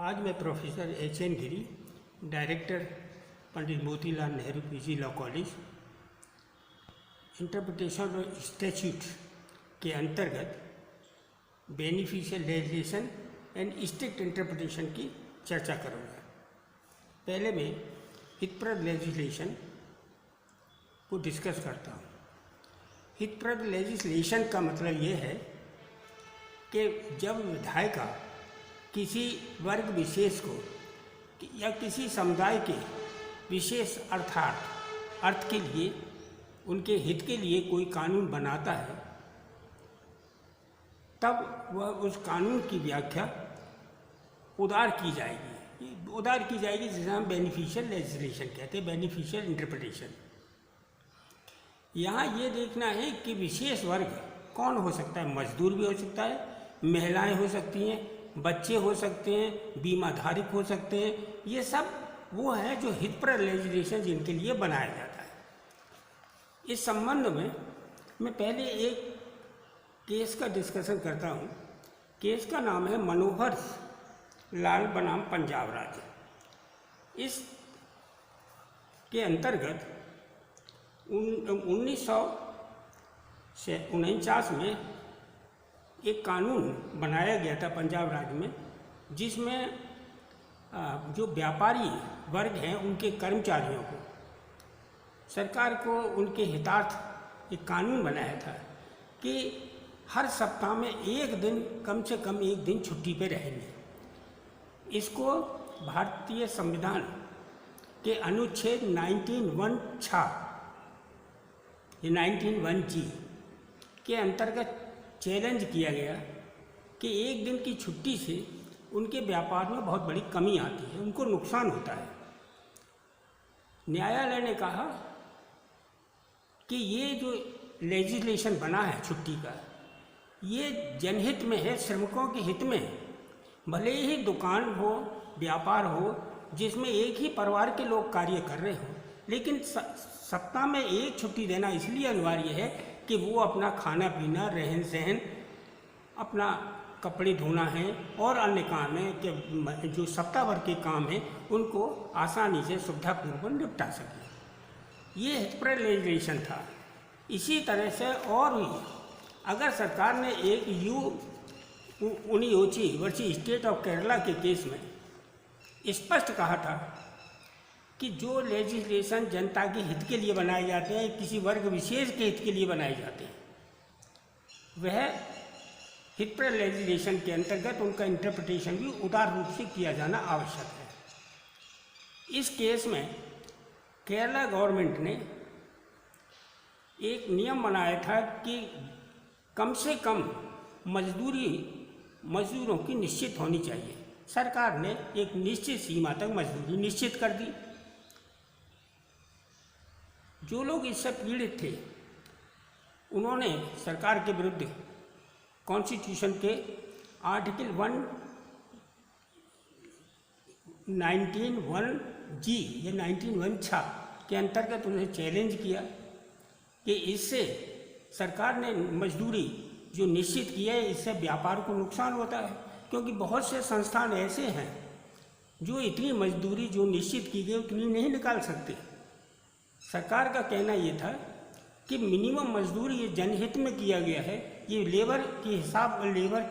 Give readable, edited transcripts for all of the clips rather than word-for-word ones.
आज मैं professor H.N.. Giri, director Pandit Motilal Nehru PG law college, interpretation of statute के अंतर्गत beneficial legislation and strict interpretation की चर्चा करूँगा। पहले मैं हितप्रद लेजिस्लेशन को डिस्कस करता हूँ। हितप्रद लेजिस्लेशन का मतलब ये है कि जब विधायिका किसी वर्ग विशेष को या किसी समुदाय के विशेष अर्थ के लिए, उनके हित के लिए कोई कानून बनाता है, तब वह उस कानून की व्याख्या उदार की जाएगी जिसे हम बेनिफिशियल लेजिस्लेशन कहते हैं, बेनिफिशियल इंटरप्रिटेशन। यहाँ ये देखना है कि विशेष वर्ग कौन हो सकता है। मजदूर भी हो सकता है, महिलाएं हो सकती हैं, बच्चे हो सकते हैं, बीमाधारक हो सकते हैं। ये सब वो है जो हितप्रद लेजिस्लेशन जिनके लिए बनाया जाता है। इस संबंध में मैं पहले एक केस का डिस्कशन करता हूँ। केस का नाम है मनोहर लाल बनाम पंजाब राज्य। इस के अंतर्गत 1949 में एक कानून बनाया गया था पंजाब राज्य में, जिसमें जो व्यापारी वर्ग हैं उनके कर्मचारियों को, सरकार को उनके हितार्थ एक कानून बनाया था कि हर सप्ताह में एक दिन, कम से कम एक दिन छुट्टी पे रहेंगे। इसको भारतीय संविधान के अनुच्छेद 19(1) के अंतर्गत चैलेंज किया गया कि एक दिन की छुट्टी से उनके व्यापार में बहुत बड़ी कमी आती है, उनको नुकसान होता है। न्यायालय ने कहा कि ये जो लेजिस्लेशन बना है छुट्टी का, ये जनहित में है, श्रमिकों के हित में है। भले ही दुकान हो, व्यापार हो, जिसमें एक ही परिवार के लोग कार्य कर रहे हो, लेकिन सप्ताह में एक छुट्टी देना इसलिए अनिवार्य है कि वो अपना खाना पीना, रहन सहन, अपना कपड़े धोना है और अन्य काम है कि जो सप्ताह भर के काम हैं उनको आसानी से सुविधापूर्वक निपटा सके। ये हितप्रद लेजिस्लेशन था। इसी तरह से और भी अगर सरकार ने एक उनियोची वर्सेस स्टेट ऑफ केरला के केस में स्पष्ट कहा था कि जो लेजिस्लेशन जनता के हित के लिए बनाए जाते हैं, किसी वर्ग विशेष के हित के लिए बनाए जाते हैं, वह हितप्रद लेजिस्लेशन के अंतर्गत उनका इंटरप्रिटेशन भी उदार रूप से किया जाना आवश्यक है। इस केस में केरला गवर्नमेंट ने एक नियम बनाया था कि कम से कम मजदूरों की निश्चित होनी चाहिए। सरकार ने एक निश्चित सीमा तक मजदूरी निश्चित कर दी। जो लोग इससे पीड़ित थे उन्होंने सरकार के विरुद्ध कॉन्स्टिट्यूशन के आर्टिकल 19(1)(g) या 19(1)(6) के अंतर्गत उन्हें चैलेंज किया कि इससे सरकार ने मजदूरी जो निश्चित की है, इससे व्यापार को नुकसान होता है, क्योंकि बहुत से संस्थान ऐसे हैं जो इतनी मजदूरी जो निश्चित की गई उतनी नहीं निकाल सकते। सरकार का कहना ये था कि मिनिमम मजदूरी ये जनहित में किया गया है, ये लेबर के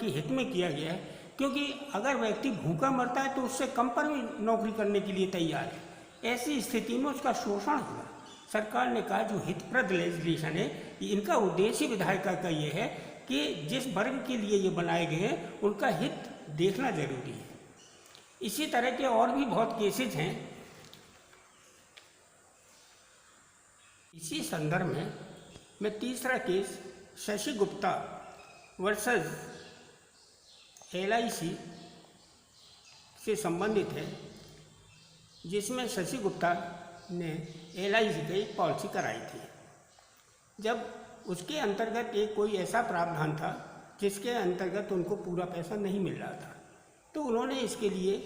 हित में किया गया है, क्योंकि अगर व्यक्ति भूखा मरता है तो उससे कम पर भी नौकरी करने के लिए तैयार है। ऐसी स्थिति में उसका शोषण होगा। सरकार ने कहा जो हितप्रद लेजिस्लेशन है, इनका उद्देश्य विधायिका का ये है कि जिस वर्ग के लिए ये बनाए गए हैं उनका हित देखना जरूरी है। इसी तरह के और भी बहुत केसेज हैं। इसी संदर्भ में मैं तीसरा case Shashi Gupta versus LIC से संबंधित है, जिसमें शशि गुप्ता ने LIC की एक पॉलिसी कराई थी। जब उसके अंतर्गत एक कोई ऐसा प्रावधान था जिसके अंतर्गत उनको पूरा पैसा नहीं मिल रहा था, तो उन्होंने इसके लिए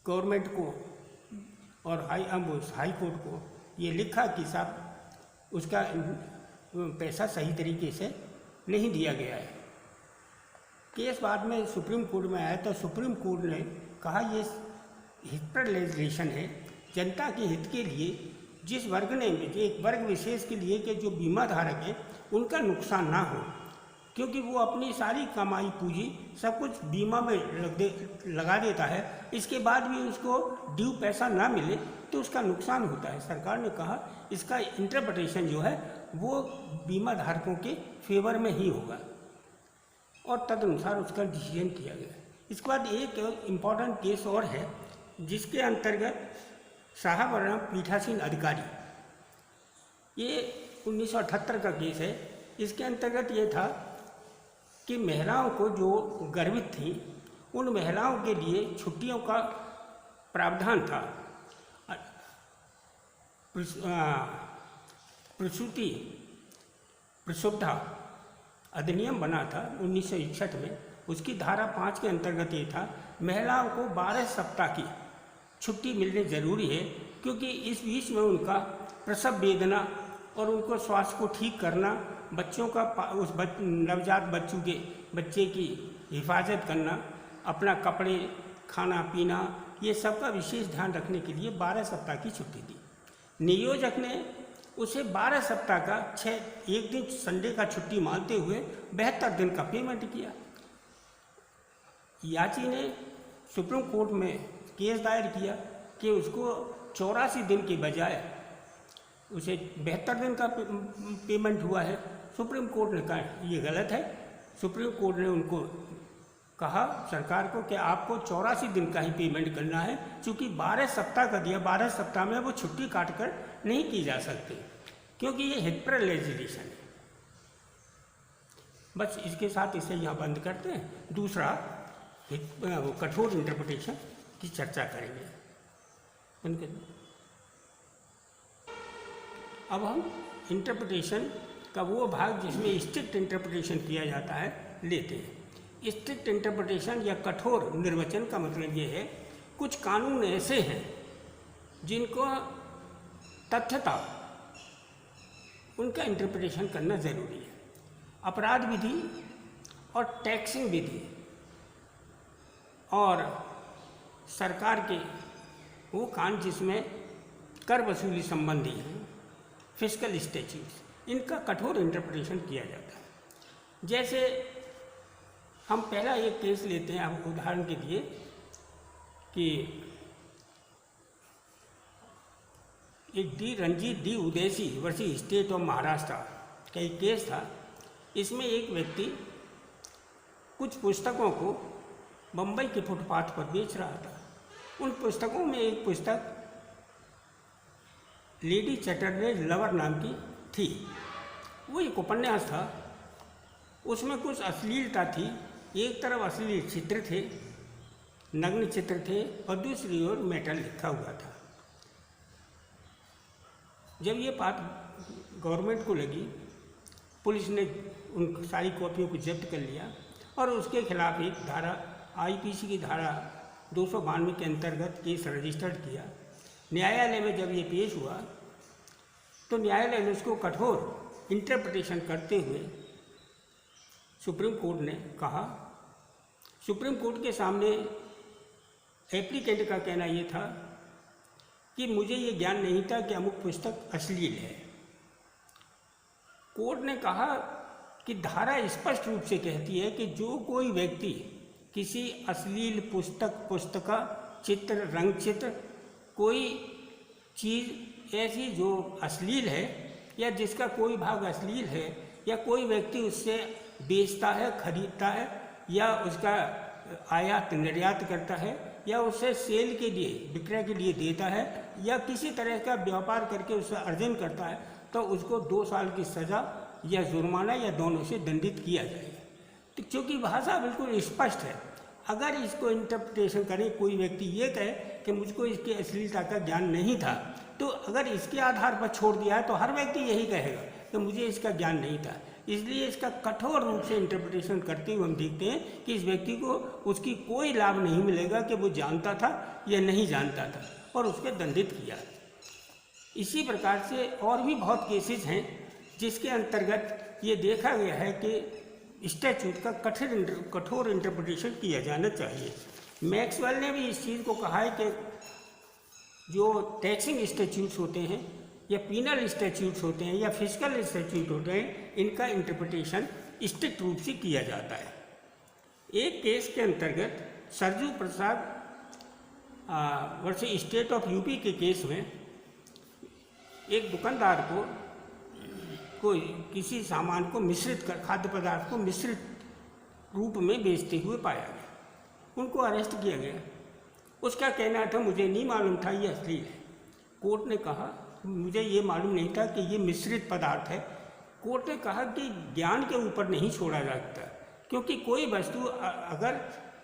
गवर्नमेंट को और हाई कोर्ट को ये लिखा कि साहब उसका पैसा सही तरीके से नहीं दिया गया है। केस बाद में सुप्रीम कोर्ट में आया तो सुप्रीम कोर्ट ने कहा ये हित पर लेजिस्लेशन है, जनता के हित के लिए, जिस वर्ग ने, एक वर्ग विशेष के लिए कि जो बीमा धारक है उनका नुकसान ना हो, क्योंकि वो अपनी सारी कमाई पूंजी सब कुछ बीमा में लगा देता है, इसके बाद भी उसको ड्यू पैसा ना मिले तो उसका नुकसान होता है। सरकार ने कहा इसका इंटरप्रिटेशन जो है वो बीमा धारकों के फेवर में ही होगा और तदनुसार उसका डिसीजन किया गया। इसके बाद एक इम्पॉर्टेंट केस और है जिसके अंतर्गत साहब पीठासीन अधिकारी, ये 1978 का केस है। इसके अंतर्गत ये था कि महिलाओं को जो गर्भित थी उन महिलाओं के लिए छुट्टियों का प्रावधान था। प्रसूति प्रसुविधा अधिनियम बना था 1961 में। उसकी धारा 5 के अंतर्गत ये था महिलाओं को 12 सप्ताह की छुट्टी मिलनी ज़रूरी है, क्योंकि इस बीच में उनका प्रसव वेदना और उनको स्वास्थ्य को ठीक करना, बच्चों का उस नवजात बच्चे की हिफाजत करना, अपना कपड़े, खाना पीना, ये सब का विशेष ध्यान रखने के लिए 12 सप्ताह की छुट्टी दी। नियोजक ने उसे 12 सप्ताह का 1 दिन संडे का छुट्टी मानते हुए 72 दिन का पेमेंट किया। याची ने सुप्रीम कोर्ट में केस दायर किया कि उसको 84 दिन के बजाय उसे 72 दिन का पेमेंट हुआ है। सुप्रीम कोर्ट ने कहा ये गलत है। सुप्रीम कोर्ट ने उनको कहा सरकार को कि आपको 84 दिन का ही पेमेंट करना है, क्योंकि 12 सप्ताह का दिया, 12 सप्ताह में वो छुट्टी काट कर नहीं की जा सकती, क्योंकि ये हित पर लेजिस्लेशन है। बस इसके साथ इसे यहाँ बंद करते हैं। दूसरा कठोर इंटरप्रिटेशन की चर्चा करेंगे। अब हम इंटरप्रिटेशन का वो भाग जिसमें स्ट्रिक्ट इंटरप्रिटेशन किया जाता है लेते हैं। स्ट्रिक्ट इंटरप्रिटेशन या कठोर निर्वचन का मतलब ये है कुछ कानून ऐसे हैं जिनको तथ्यता उनका इंटरप्रिटेशन करना ज़रूरी है। अपराध विधि और टैक्सिंग विधि और सरकार के वो कानून जिसमें कर वसूली संबंधी हैं, फिस्कल स्टैट्यूट्स, इनका कठोर इंटरप्रिटेशन किया जाता है। जैसे हम पहला एक केस लेते हैं अब उदाहरण के लिए कि एक Ranjit D Udeshi versus state of Maharashtra का एक केस था। इसमें एक व्यक्ति कुछ पुस्तकों को बम्बई के फुटपाथ पर बेच रहा था। उन पुस्तकों में एक पुस्तक लेडी चैटरडे लवर नाम की थी। वो एक उपन्यास था, उसमें कुछ अश्लीलता थी। एक तरफ अश्लील चित्र थे, नग्न चित्र थे, और दूसरी ओर मेटल लिखा हुआ था। जब ये बात गवर्नमेंट को लगी, पुलिस ने उन सारी कॉपियों को जब्त कर लिया और उसके खिलाफ एक धारा आईपीसी की धारा 292 के अंतर्गत केस रजिस्टर्ड किया। न्यायालय में जब ये पेश हुआ तो न्यायालय ने उसको कठोर इंटरप्रिटेशन करते हुए सुप्रीम कोर्ट ने कहा, सुप्रीम कोर्ट के सामने एप्लीकेंट का कहना ये था कि मुझे ये ज्ञान नहीं था कि अमुक पुस्तक अश्लील है। कोर्ट ने कहा कि धारा स्पष्ट रूप से कहती है कि जो कोई व्यक्ति किसी अश्लील पुस्तका, चित्र, रंग चित्र, कोई चीज़ ऐसी जो अश्लील है या जिसका कोई भाग अश्लील है या कोई व्यक्ति उससे बेचता है, खरीदता है या उसका आयात निर्यात करता है या उसे सेल के लिए, विक्रय के लिए देता है या किसी तरह का व्यापार करके उससे अर्जन करता है, तो उसको 2 साल की सज़ा या जुर्माना या दोनों से दंडित किया जाएगा। तो क्योंकि भाषा बिल्कुल स्पष्ट है, अगर इसको इंटरप्रिटेशन करें, कोई व्यक्ति ये कहे कि मुझको इसकी अश्लीलता का ज्ञान नहीं था, तो अगर इसके आधार पर छोड़ दिया है तो हर व्यक्ति यही कहेगा कि मुझे इसका ज्ञान नहीं था। इसलिए इसका कठोर रूप से इंटरप्रिटेशन करते हुए हम देखते हैं कि इस व्यक्ति को उसकी कोई लाभ नहीं मिलेगा कि वो जानता था या नहीं जानता था, और उसके दंडित किया। इसी प्रकार से और भी बहुत केसेस हैं जिसके अंतर्गत ये देखा गया है कि स्टैट्यूट का कठोर इंटरप्रिटेशन किया जाना चाहिए। मैक्सवेल ने भी इस चीज़ को कहा है कि जो टैक्सिंग स्टैट्यूट्स होते हैं या पीनल स्टैट्यूट्स होते हैं या फिजिकल स्टैट्यूट होते हैं, इनका इंटरप्रिटेशन स्ट्रिक्ट रूप से किया जाता है। एक केस के अंतर्गत सरजू प्रसाद वर्सेस स्टेट ऑफ यूपी के केस में एक दुकानदार को कोई किसी सामान को मिश्रित कर, खाद्य पदार्थ को मिश्रित रूप में बेचते हुए पाया गया। उनको अरेस्ट किया गया। उसका कहना था मुझे नहीं मालूम था ये असली है। कोर्ट ने कहा मुझे ये मालूम नहीं था कि ये मिश्रित पदार्थ है। कोर्ट ने कहा कि ज्ञान के ऊपर नहीं छोड़ा जाता, क्योंकि कोई वस्तु अगर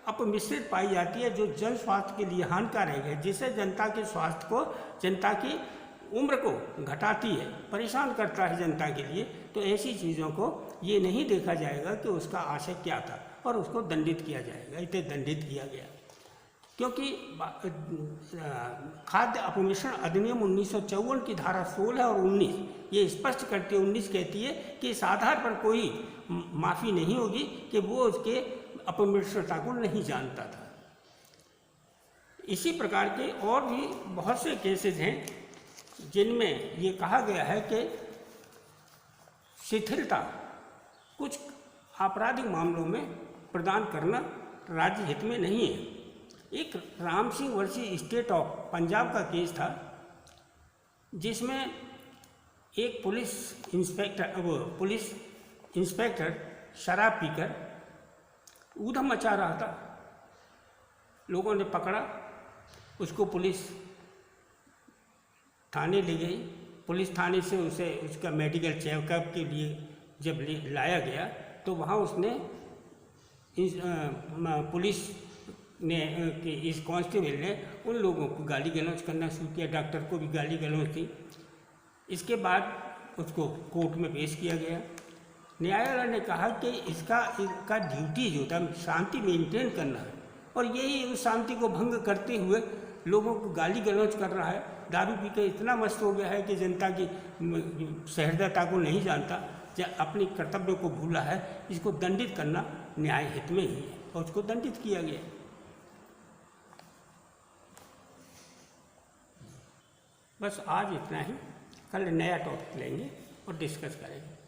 अपमिश्रित पाई जाती है जो जन स्वास्थ्य के लिए हानिकारक है, जिससे जनता के स्वास्थ्य को, जनता की उम्र को घटाती है, परेशान करता है जनता के लिए, तो ऐसी चीज़ों को ये नहीं देखा जाएगा कि उसका आशय क्या था और उसको दंडित किया जाएगा। इसे दंडित किया गया क्योंकि खाद्य अपमिश्रण अधिनियम 1954 की धारा 16 और 19 ये स्पष्ट करती है, 19 कहती है कि इस आधार पर कोई माफ़ी नहीं होगी कि वो उसके अपमिश्रता को नहीं जानता था। इसी प्रकार के और भी बहुत से केसेस हैं जिनमें ये कहा गया है कि शिथिलता कुछ आपराधिक मामलों में प्रदान करना राज्य हित में नहीं है। एक Ram Singh versus state of Punjab का केस था, जिसमें एक पुलिस इंस्पेक्टर शराब पीकर ऊधम मचा रहा था। लोगों ने पकड़ा उसको, पुलिस थाने ले गई। पुलिस थाने से उसे उसका मेडिकल चेकअप के लिए जब लाया गया तो वहाँ उसने पुलिस ने इस कांस्टेबल ने उन लोगों को गाली गलौज करना शुरू किया, डॉक्टर को भी गाली गलौज थी। इसके बाद उसको कोर्ट में पेश किया गया। न्यायालय ने कहा कि इसका ड्यूटी जो था शांति मेंटेन करना है, और यही उस शांति को भंग करते हुए लोगों को गाली गलौज कर रहा है। दारू पी के इतना मस्त हो गया है कि जनता की सहृदयता को नहीं जानता, अपने कर्तव्य को भूला है। इसको दंडित करना न्याय हित में ही है और उसको दंडित किया गया। बस आज इतना ही, कल नया टॉपिक लेंगे और डिस्कस करेंगे।